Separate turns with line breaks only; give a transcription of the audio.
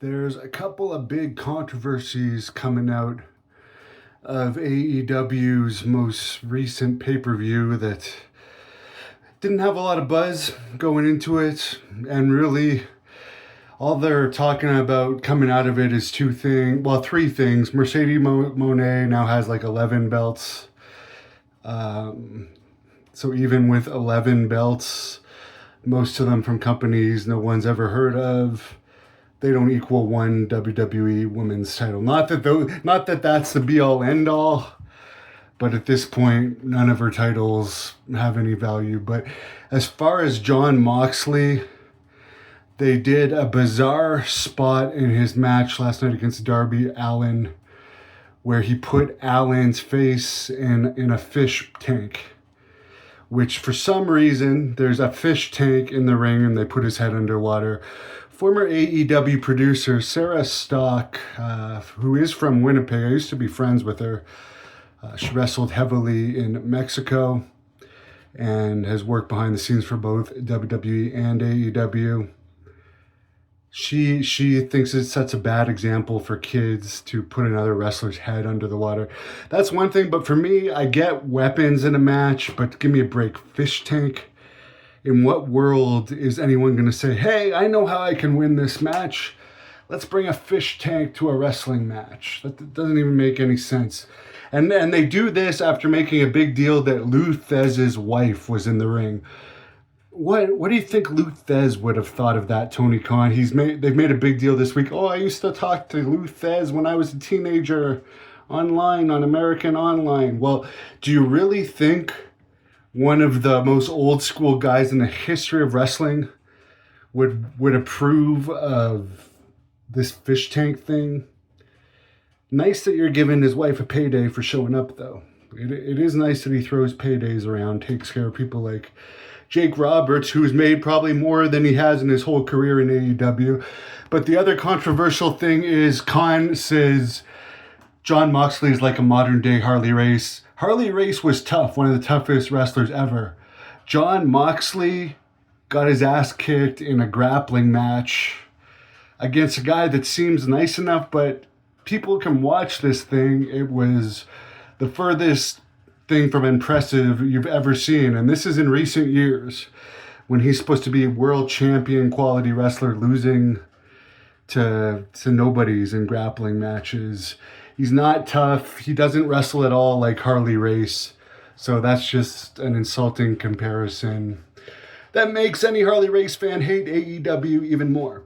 There's a couple of big controversies coming out of AEW's most recent pay-per-view that didn't have a lot of buzz going into it, and really all they're talking about coming out of it is three things. Mercedes Moné now has like 11 belts. So even with 11 belts, most of them from companies no one's ever heard of, they don't equal one WWE women's title. Not that that's the be-all end-all, but at this point, none of her titles have any value. But as far as Jon Moxley, they did a bizarre spot in his match last night against Darby Allin, where he put Allin's face in a fish tank, which for some reason, there's a fish tank in the ring and they put his head underwater. Former AEW producer Sarah Stock, who is from Winnipeg, I used to be friends with her. She wrestled heavily in Mexico and has worked behind the scenes for both WWE and AEW. She thinks it sets a bad example for kids to put another wrestler's head under the water. That's one thing, but for me, I get weapons in a match, but give me a break. Fish tank? In what world is anyone going to say, hey, I know how I can win this match. Let's bring a fish tank to a wrestling match. That doesn't even make any sense. And they do this after making a big deal that Lou Thesz's wife was in the ring. What do you think Lou Thesz would have thought of that, Tony Khan? They've made a big deal this week. Oh, I used to talk to Lou Thesz when I was a teenager online on American Online. Well, do you really think one of the most old school guys in the history of wrestling would approve of this fish tank thing? Nice that you're giving his wife a payday for showing up, though. It is nice that he throws paydays around, takes care of people like Jake Roberts, who's made probably more than he has in his whole career in AEW. But the other controversial thing is Khan says Jon Moxley is like a modern-day Harley Race. Harley Race was tough, one of the toughest wrestlers ever. Jon Moxley got his ass kicked in a grappling match against a guy that seems nice enough, but people can watch this thing. It was the furthest thing from impressive you've ever seen, and this is in recent years when he's supposed to be a world champion quality wrestler losing to nobodies in grappling matches. He's not tough. He doesn't wrestle at all like Harley Race. So that's just an insulting comparison that makes any Harley Race fan hate AEW even more.